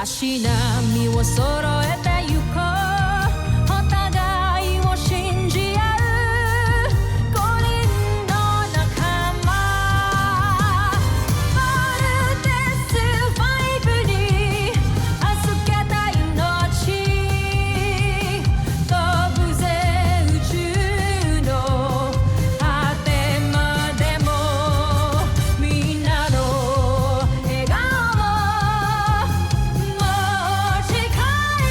足並みを揃えてゆこうお互いを信じ合う5人の仲間バルテス5に預けた命飛ぶぜ宇宙の果てまでもみんなの笑顔も近い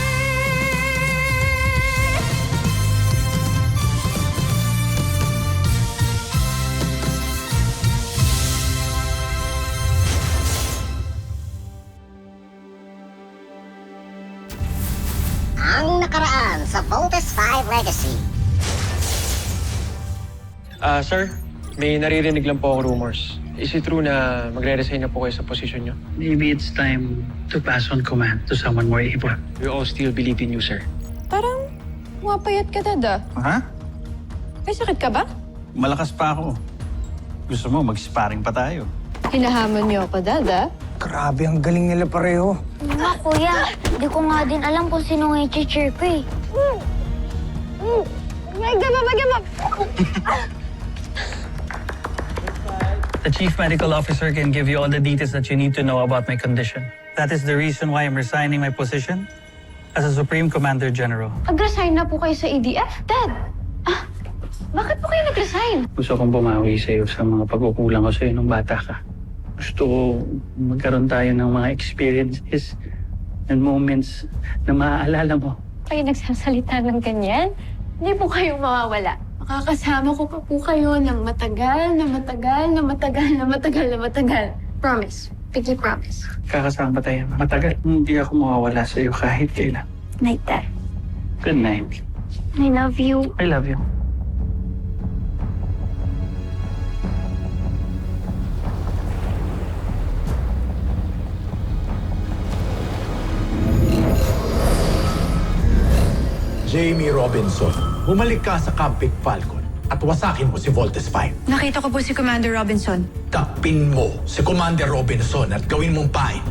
Ang nakaraan sa Voltes 5 Legacy. Sir, may naririnig lang po akong rumors. Is it true na magre-resign na po kayo sa posisyon nyo? Maybe it's time to pass on command to someone more able. We all still believe in you, sir. Parang pumapayat ka, Dad, ah. Ha? May sakit ka ba? Malakas pa ako. Gusto mo, mag-sparring pa tayo. Hinahamon niyo ako, Dad, ah. Grabe, ang galing nila pareho. Nga, kuya. Di ko nga din alam kung sino nga i-cheer ko eh. The chief medical officer can give you all the details that you need to know about my condition. That is the reason why I'm resigning my position as a Supreme Commander General. Nag-resign na po kayo sa ADF? Dad! Bakit po kayo nag-resign? Gusto kong bumawi sa iyo sa mga pagkukulang ko sa iyo nung bata ka. Gusto ko magkaroon tayo ng mga experiences and moments na maaalala mo. Kayo nagsasalita ng ganyan? Hindi po kayo mawawala. Makakasama ko pa po kayo ng matagal na matagal na matagal na matagal na matagal. Promise. Pinky promise. Kakasama tayo matagal. Hindi ako mawawala sa iyo kahit kailan. Night, Dad. Good night. I love you. I love you. Jamie Robinson, bumalik ka sa Camp Big Falcon at wasakin mo si Voltes 5. Nakita ko po si Commander Robinson. Takpin mo si Commander Robinson at gawin mong pain.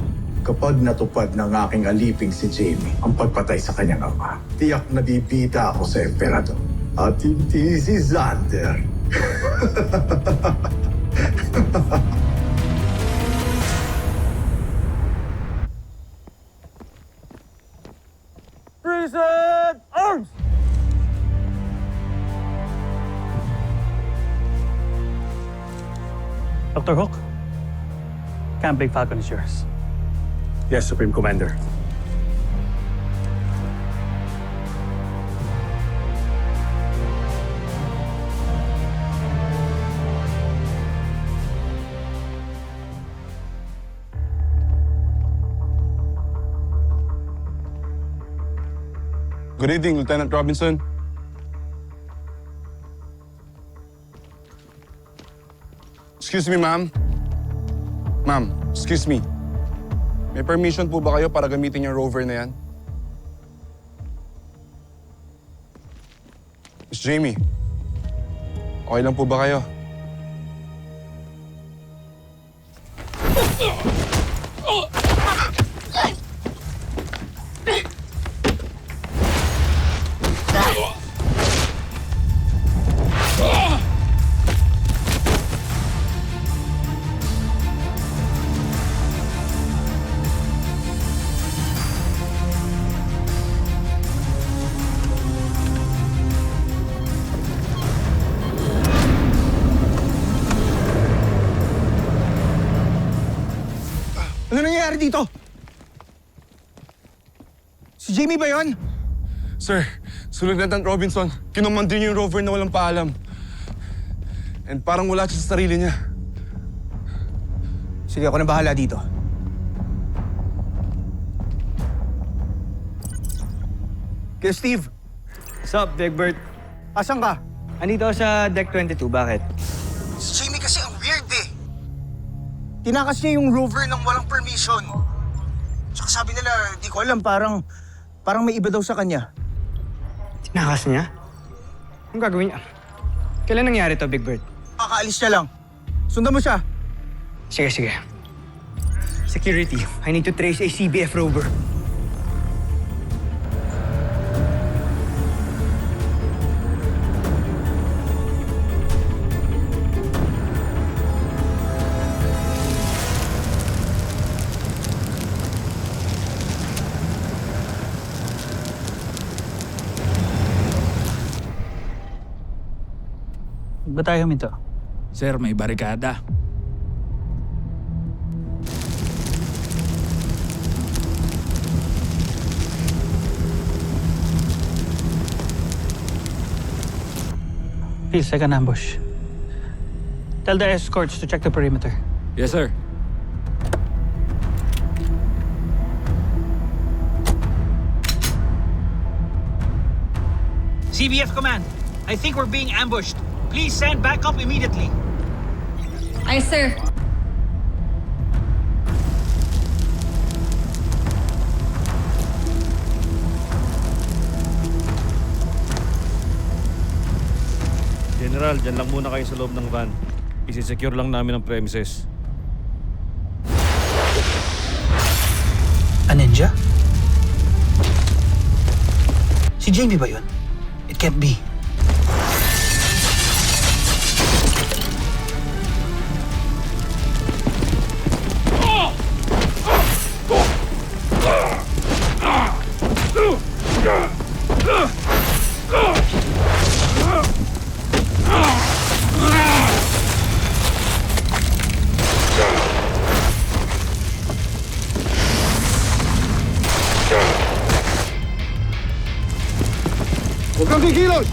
Kapag natupad ng aking aliping si Jamie ang pagpatay sa kanyang ama, tiyak na bibida ako sa Emperador. At hindi si Xander. Prison arms! Dr. Hook, Camp Big Falcon is yours. Yes, Supreme Commander. Good evening, Lieutenant Robinson. Excuse me, ma'am. Ma'am, excuse me. May permission po ba kayo para gamitin yung rover na yan? Miss Jamie, okay lang po ba kayo? Ano nangyayari dito? Si Jamie ba yun? Sir, si Lieutenant Robinson, kinumandir niyo yung rover na walang paalam. And parang wala siya sa sarili niya. Sige, ako na bahala dito. Kaya Steve, Sup, Big Bird? asan ka? Andito ako sa Deck 22, bakit? Si Jamie kasi ang weird eh. Tinakas niya yung rover ng walang permission. Tsaka sabi nila, di ko alam, parang may iba daw sa kanya. Tinakas niya? Anong gagawin niya? Kailan nangyari to, Big Bird? Kakaalis niya lang. Sundan mo siya. Sige. Security, I need to trace a CBF rover. Ba't tayo huminto? Sir, may barikada. Please, second ambush. Tell the escorts to check the perimeter. Yes, sir. CBF Command, I think we're being ambushed. Please send backup immediately. Aye, sir. General, dyan lang muna kayo sa loob ng van. Isi-secure lang namin ang premises. A ninja? Si Jamie ba yun? It can't be. Huwag kang kikilos!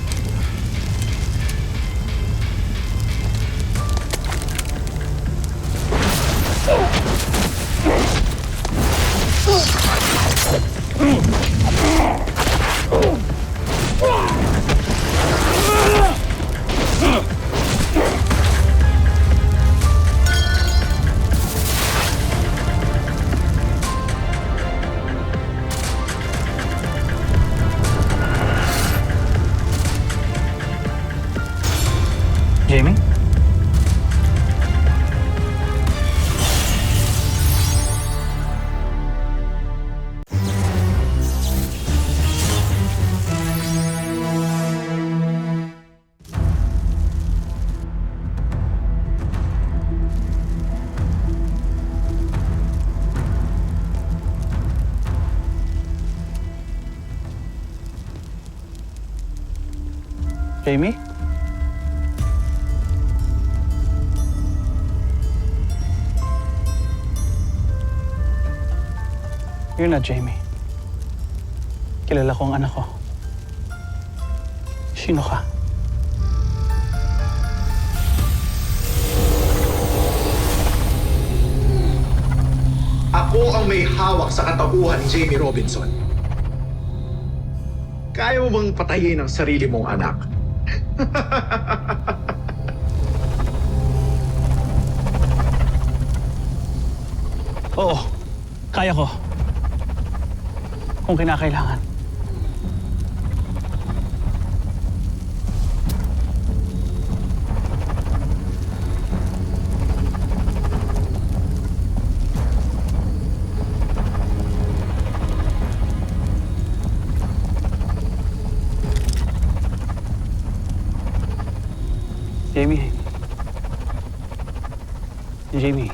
Jamie? Jamie? You're not Jamie. Kilala ko ang anak ko. Sino ka? Ako ang may hawak sa katauhan ni Jamie Robinson. Kaya mo bang patayin ang sarili mong anak? Oo, kaya ko. Kung kinakailangan. Jamie. Jamie.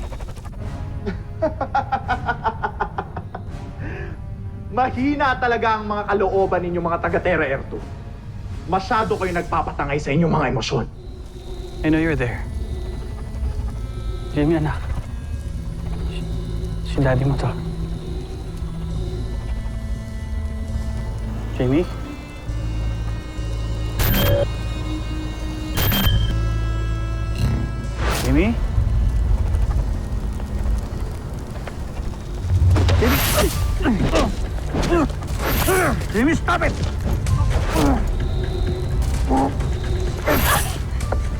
Mahina talaga ang mga kalooban ninyo mga taga-Terra Air 2. Masyado kayo nagpapatangay sa inyong mga emosyon. I know you're there. Jamie, anak. Si daddy mo to. Jamie? Jamie? Jamie, stop it!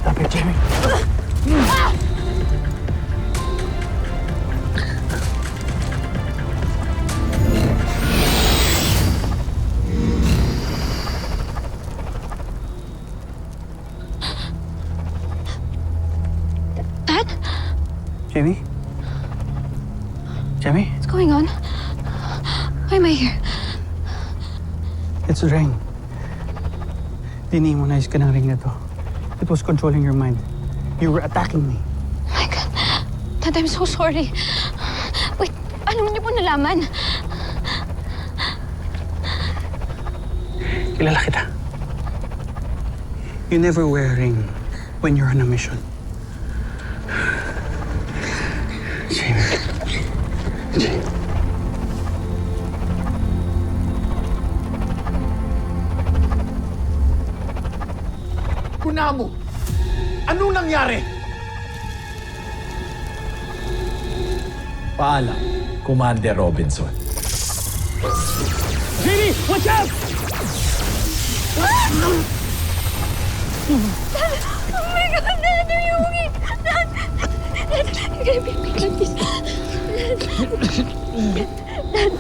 Stop it, Jamie. Dad? Jamie? Jamie? What's going on? Why am I here? It's the ring. Dinimonize ka ng ring na to. It was controlling your mind. You were attacking me. Oh my God. Dad, I'm so sorry. Wait, ano niyo po nalaman? Kilala kita. You never wear a ring when you're on a mission. Jamie. Jamie. Kunamo! Anong nangyari? Paalam, Commander Robinson. Jamie, watch out! Oh my God, Dad, are you okay? Dad, you're gonna be okay, please. Dad.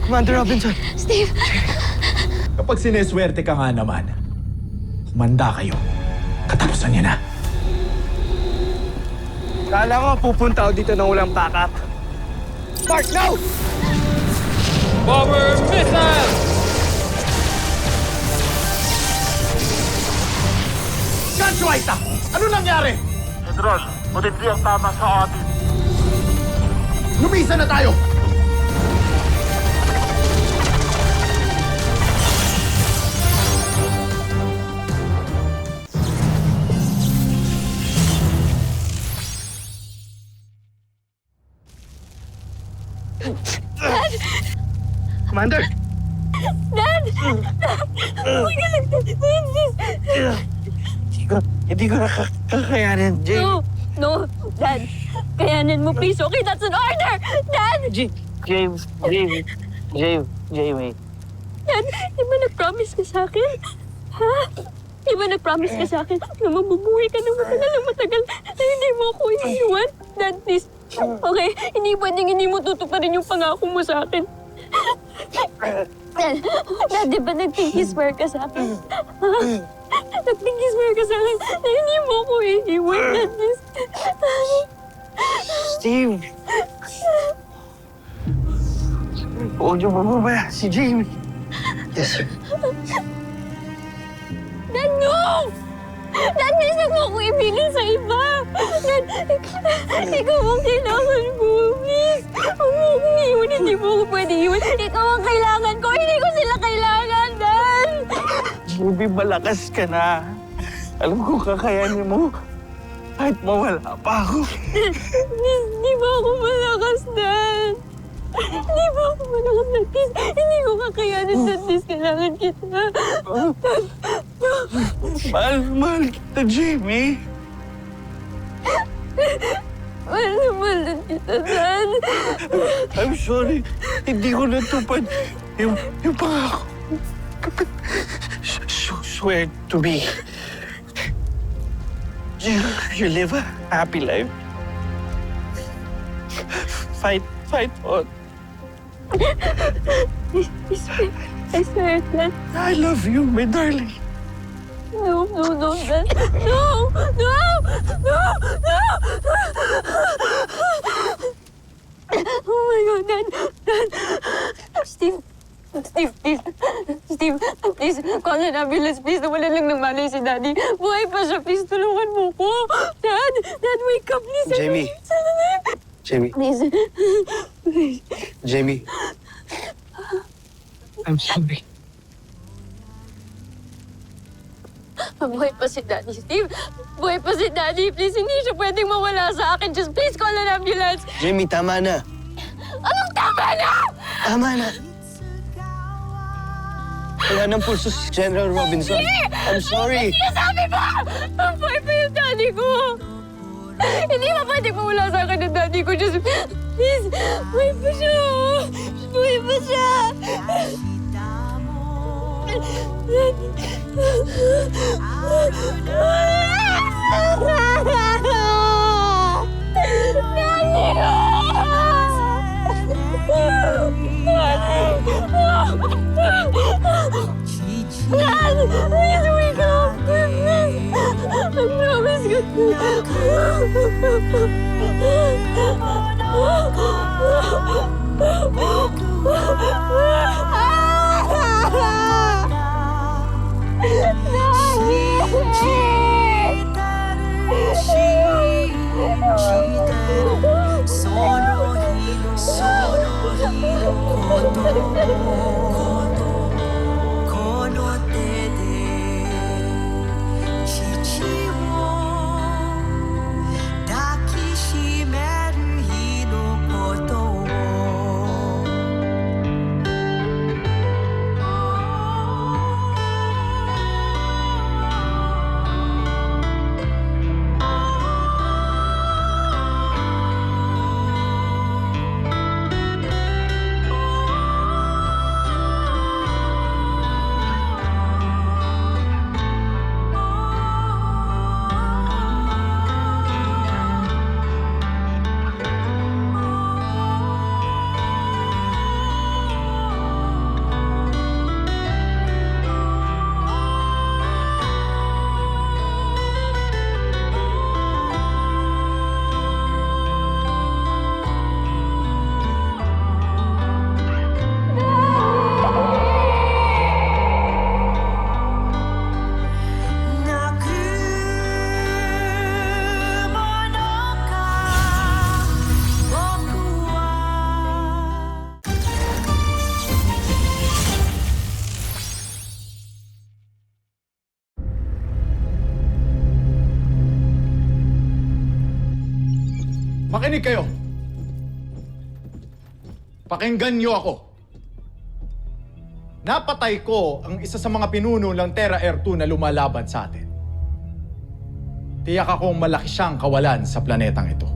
Commander Robinson. Steve. Kapag sineswerte ka nga naman, kumanda kayo. Katapusan niya na. Kala ko pupunta ako dito nang walang backup. Mark, no! Bomber missile! Gancho Aita! Ano nangyari? General, matindi ang tama sa atin. Lumisa na tayo! Commander! Dad! Huwag ka lang, Dad. Hindi ko kakayanin, Jamie. No, Dad. Kayanin mo, please. Okay, that's an order! Dad! Jamie. Dad, di ba nag-promise ka sa akin? Ha? Di ba nag-promise ka sa akin na mabubuhay ka ng matagal na hindi mo ako iniwan? Dad, please. Okay, hindi pwedeng hindi mo tutuparin yung pangako mo sa akin. Dad, di ba nag-pinky swear ka sa akin? Ha? Nag-pinky swear ka sa akin na hindi mo ako iiwan, Dad, please. Steve! Huwag niyo mababaya si Jamie. Yes, sir. Dad, no! Dad, please huwag mo ako ibigin sa iba! Dad, ikaw ang kailangan ko, please! Huwag mo akong iwan, hindi mo ako pwede iwan. Ikaw ang kailangan ko, hindi ko sila kailangan, Dad! Jamie, malakas ka na. Alam ko kakayanin mo. Kahit mawala pa ako. Please, di ba ako malakas, Dad? Di ba ako malakas, Dad? Please, hindi ko kakayanin, Dad. Please, kailangan kita. Mahal kita, Jamie. Mahal na mahal na kita, Dad. I'm sorry. Hindi ko natupad yung pangako. Swear to me. You live a happy life. Fight on. I swear, Dad. I love you, my darling. No, Dad. No! Oh my God, Dad. Steve, please, call an ambulance, please. Nawalan lang ng malay si Daddy. Buhay pa siya, please. Tulungan mo ko. Dad, wake up, please. Jamie. Jamie. Please. Jamie. I'm sorry. Buhay pa si Daddy, Steve. Buhay pa si Daddy. Please, hindi siya pwedeng mawala sa akin. Just please call an ambulance. Jamie, tama na. Anong tama na? Tama na. Wala nang pulso si General Robinson. I'm sorry. Sinasabi mo! Buhay pa yung Daddy ko. Hindi ba pwedeng mawala sa akin ng Daddy ko? Just please, buhay pa siya. Buhay pa siya. Please wake up! I promise you. Makinig kayo. Pakinggan niyo ako. Napatay ko ang isa sa mga pinuno ng Terra Air 2 na lumalaban sa atin. Tiyak akong malaki siyang kawalan sa planetang ito.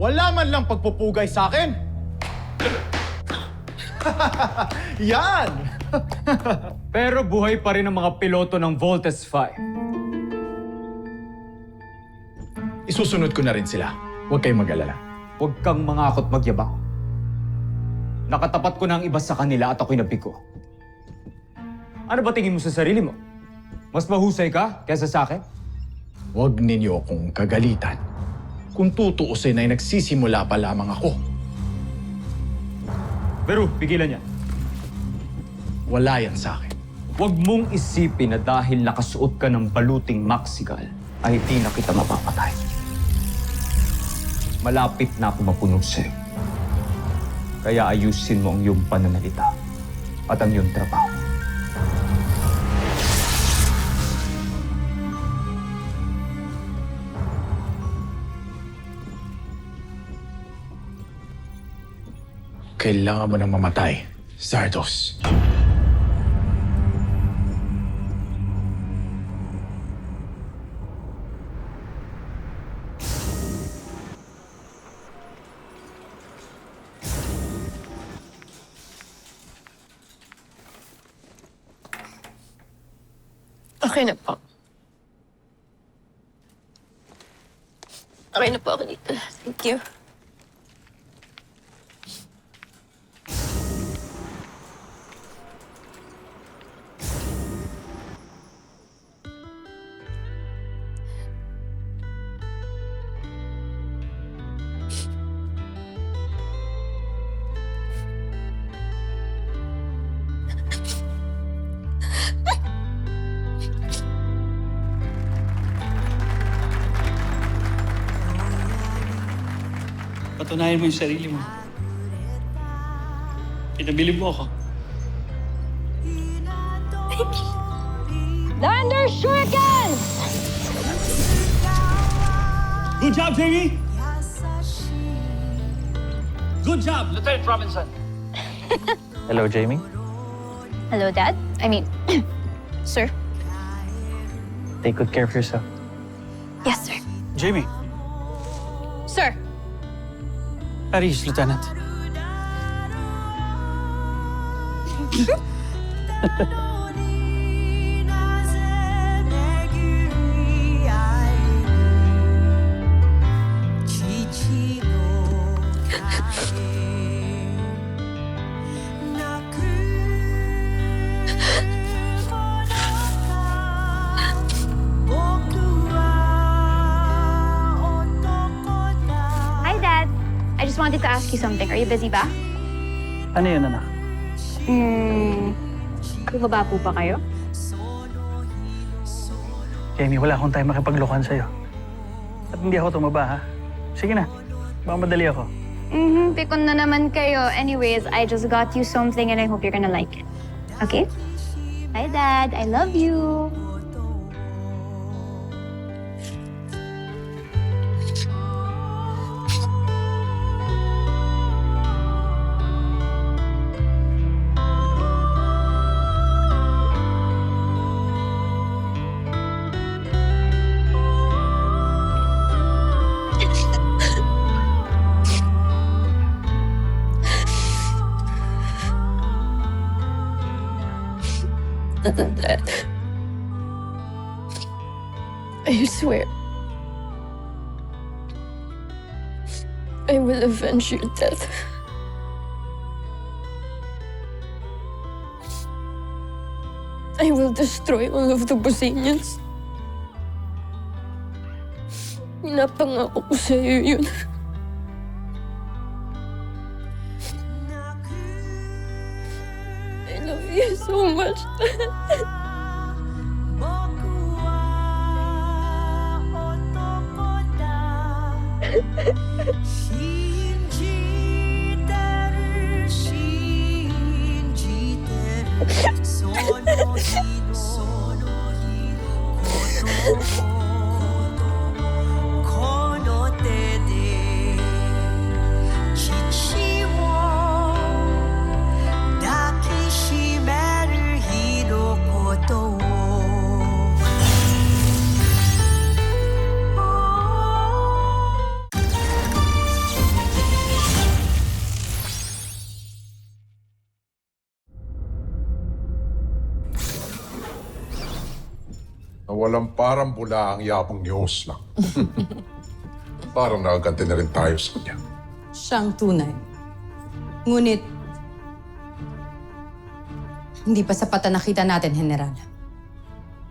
Wala man lang pagpupugay sa akin. Yan! Pero buhay pa rin ang mga piloto ng Voltes 5. Isusunod ko na rin sila. Huwag kayong mag-alala. Huwag kang mangakot magyabang. Nakatapat ko na ang iba sa kanila at ako'y nabigo. Ano ba tingin mo sa sarili mo? Mas mahusay ka kaysa sa akin? Huwag ninyo akong kagalitan. Kung tutuusin ay nagsisimula pa lamang ako. Pero, pigilan niya. Wala yan sa akin. Huwag mong isipin na dahil nakasuot ka ng baluting maxigal ay di na kita mapapatay. Malapit na ako mapunog sa'yo. Kaya ayusin mo ang iyong pananalita at ang iyong trabaho. Kailangan mo nang mamatay, Zardos. Okay na po. Okay na po ako dito. Thank you. Patunayan mo yung sarili mo. Pinabilib mo ako. Thunder Shuriken! Good job, Jamie! Good job, Lieutenant Robinson! Hello, Jamie. Hello, Dad. I mean, sir. Take good care of yourself. Yes, sir. Jamie. Sir. Paris, Lieutenant. I just wanted to ask you something. Are you busy ba? Ano yun, anak? Bumaba po ba kayo? Jamie, wala akong time makipaglokohan sa'yo. At hindi ako tumaba, ha? Sige na. Baka madali ako. Pikon na naman kayo. Anyways, I just got you something and I hope you're gonna like it. Okay? Bye, Dad. I love you. Dad, I swear, I will avenge your death. I will destroy all of the Bosanians. Pinapangako ko sa'yo yun. I love you so much. na walang parang bula ang yapang ni Oslak. Parang nakaganti na rin tayo sa kanya. Siyang tunay. Ngunit, hindi pa sapat na nakita natin, General.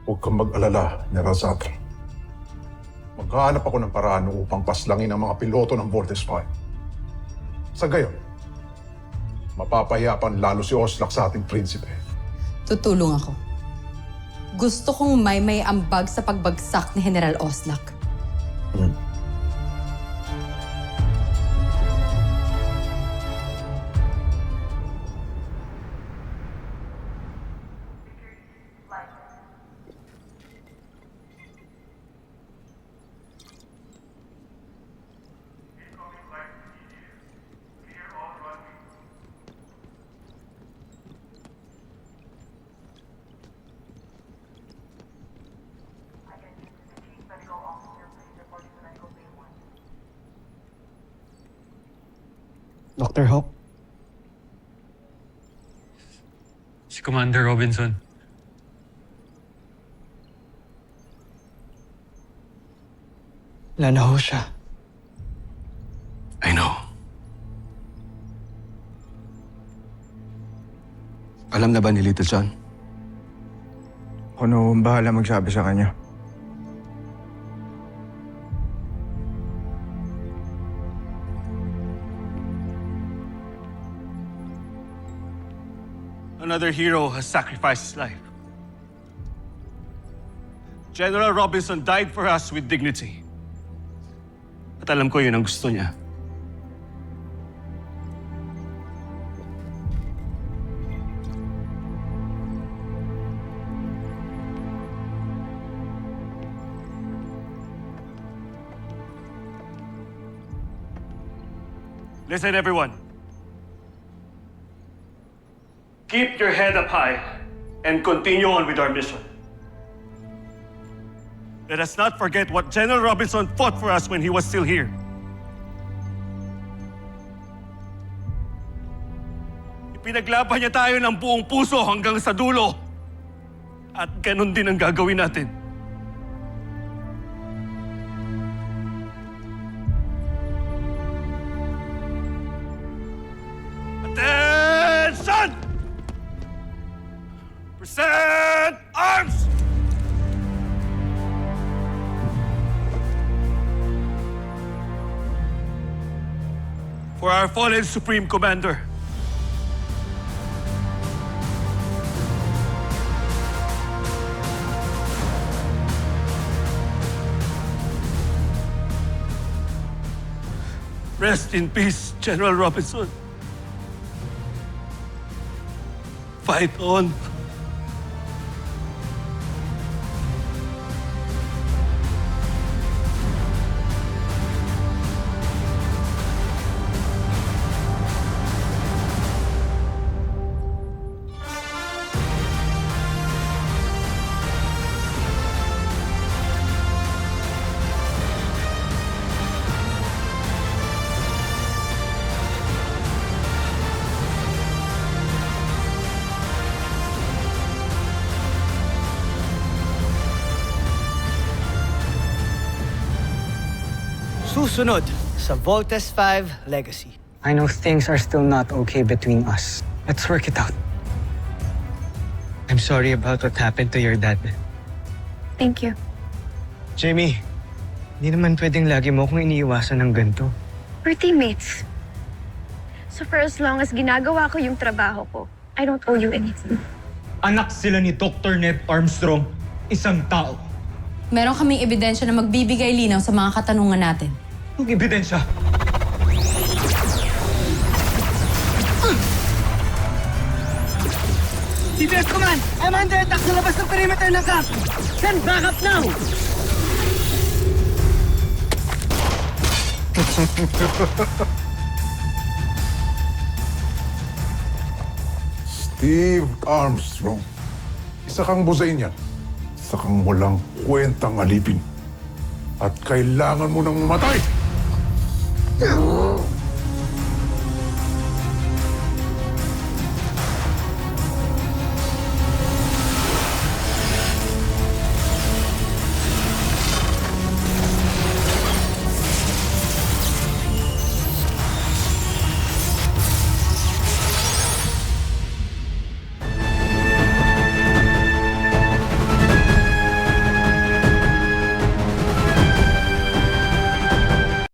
Huwag kang mag-alala, Nerazatra. Maghahanap ako ng paraan upang paslangin ang mga piloto ng Voltes 5. Sa gayon, mapapahiyapan lalo si Oslak sa ating prinsipe. Tutulong ako. Gusto kong may ambag sa pagbagsak ni General Oslak. Dr. Hawk? Si Commander Robinson. Wala na ho siya. I know. Alam na ba ni Little John? Ano ang bahala magsabi sa kanya? Another hero has sacrificed his life. General Robinson died for us with dignity. At alam ko yun ang gusto niya. Listen, everyone. Keep your head up high and continue on with our mission. Let us not forget what General Robinson fought for us when he was still here. Ipinaglaban niya tayo ng buong puso hanggang sa dulo. At ganun din ang gagawin natin. Attention! Present arms! For our fallen Supreme Commander. Rest in peace, General Robinson. Fight on. Susunod sa Voltes 5 Legacy. I know things are still not okay between us. Let's work it out. I'm sorry about what happened to your dad. Thank you. Jamie, hindi naman pwedeng lagi mo akong iniiwasan ng ganito. We're teammates. So for as long as ginagawa ko yung trabaho ko, I don't owe you anything. Anak sila ni Dr. Ned Armstrong, isang tao. Meron kaming ebidensya na magbibigay linaw sa mga katanungan natin. Anong ebidensya? CBS Command! I'm under attack sa labas ng perimeter ng camp! Send backup now! Steve Armstrong. Isa kang Buzainian. Isa kang walang kwentang alipin. At kailangan mo nang mamatay!